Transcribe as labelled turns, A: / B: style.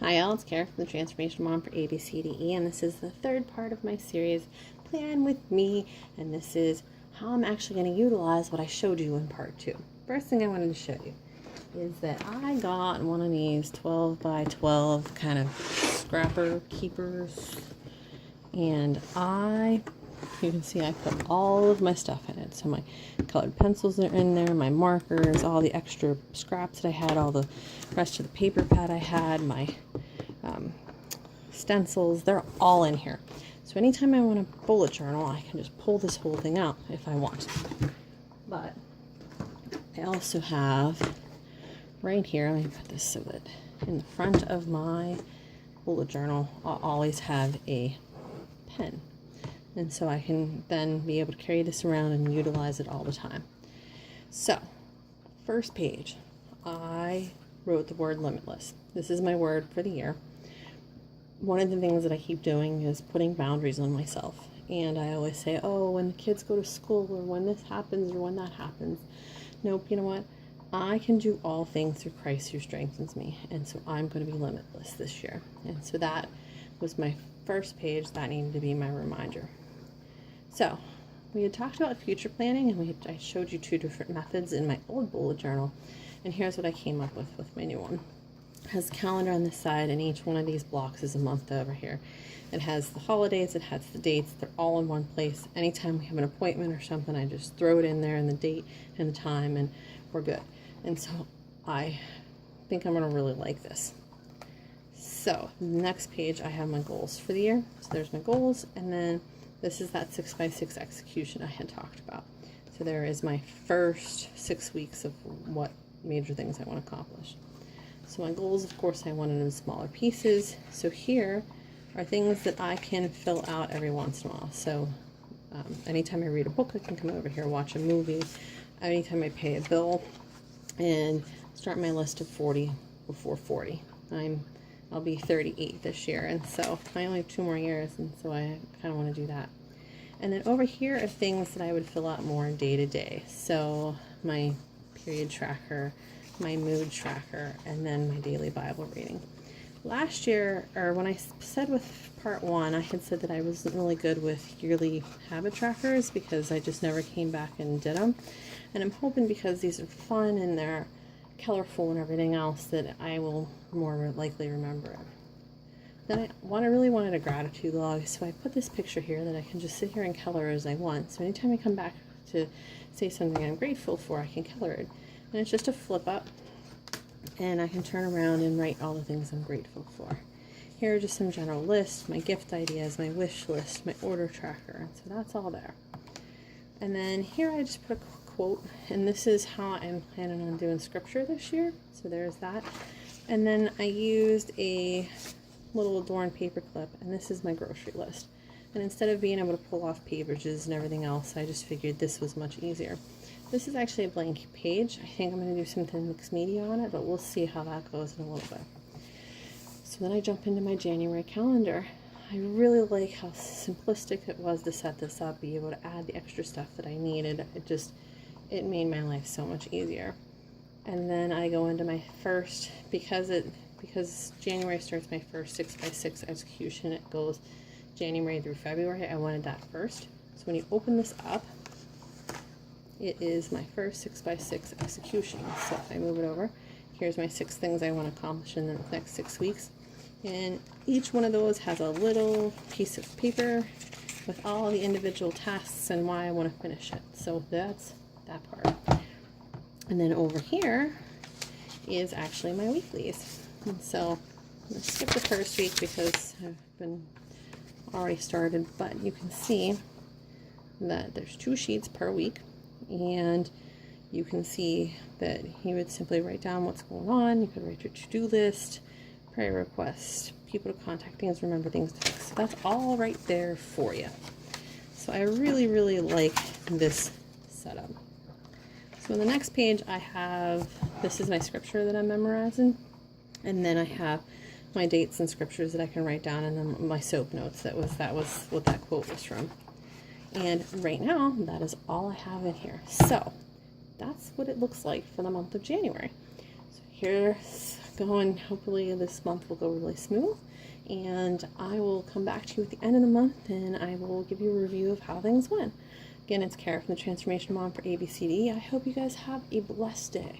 A: Hi all, it's Kara from the Transformation Mom for ABCDE, and this is the third part of my series, Plan With Me, and this is how I'm actually going to utilize what I showed you in part 2. First thing I wanted to show you is that I got one of these 12 by 12 kind of scrapper keepers, and you can see I put all of my stuff in it. So my colored pencils are in there, my markers, all the extra scraps that I had, all the rest of the paper pad I had, my stencils, they're all in here. So anytime I want a bullet journal, I can just pull this whole thing out if I want. But I also have right here, let me put this so that in the front of my bullet journal, I'll always have a pen. And so I can then be able to carry this around and utilize it all the time. So, first page, I wrote the word limitless. This is my word for the year. One of the things that I keep doing is putting boundaries on myself. And I always say, oh, when the kids go to school, or when this happens, or when that happens. Nope, you know what? I can do all things through Christ who strengthens me. And so I'm going to be limitless this year. And so that was my first page. That needed to be my reminder. So we had talked about future planning, and I showed you 2 different methods in my old bullet journal. And here's what I came up with my new one. It has a calendar on this side, and each one of these blocks is a month over here. It has the holidays, it has the dates, they're all in one place. Anytime we have an appointment or something, I just throw it in there, and the date and the time, and we're good. And so I think I'm going to really like this. So the next page, I have my goals for the year. So there's my goals, and then this is that 6x6 execution I had talked about. So there is my first 6 weeks of what major things I want to accomplish. So my goals, of course, I wanted in smaller pieces. So here are things that I can fill out every once in a while. So anytime I read a book, I can come over here, watch a movie. Anytime I pay a bill, and start my list of 40 before 40. I'll be 38 this year, and so I only have 2 more years, and so I kind of want to do that. And then over here are things that I would fill out more day to day. So my period tracker, my mood tracker, and then my daily Bible reading. Last year, or when I said with part 1, I had said that I wasn't really good with yearly habit trackers because I just never came back and did them. And I'm hoping because these are fun and they're colorful and everything else that I will more likely remember it. Then I really wanted a gratitude log, so I put this picture here that I can just sit here and color as I want. So anytime I come back to say something I'm grateful for, I can color it. And it's just a flip up, and I can turn around and write all the things I'm grateful for. Here are just some general lists, my gift ideas, my wish list, my order tracker, and so that's all there. And then here I just put a quote, and this is how I'm planning on doing scripture this year. So there's that. And then I used a little adorned paper clip, and this is my grocery list. And instead of being able to pull off pages and everything else, I just figured this was much easier. This is actually a blank page. I think I'm going to do something mixed media on it, but we'll see how that goes in a little bit. So then I jump into my January calendar. I really like how simplistic it was to set this up, be able to add the extra stuff that I needed. It made my life so much easier. And then I go into my first, because January starts my first 6x6 execution. It goes January through February. I wanted that first. So when you open this up, it is my first 6x6 execution. So if I move it over, here's my 6 things I want to accomplish in the next 6 weeks. And each one of those has a little piece of paper with all the individual tasks and why I want to finish it. So that's that part. And then over here is actually my weeklies. And so I'm going to skip the first week because I've been already started, but you can see that there's 2 sheets per week. And you can see that you would simply write down what's going on. You could write your to-do list, prayer requests, people to contact, things, remember things to fix. So that's all right there for you. So I really, really like this setup. So on the next page, I have, this is my scripture that I'm memorizing. And then I have my dates and scriptures that I can write down, and then my soap notes. That was what that quote was from. And right now, that is all I have in here. So that's what it looks like for the month of January. So here's going. Hopefully this month will go really smooth, and I will come back to you at the end of the month and I will give you a review of how things went. Again, it's Kara from the Transformation Mom for ABCDE. I hope you guys have a blessed day.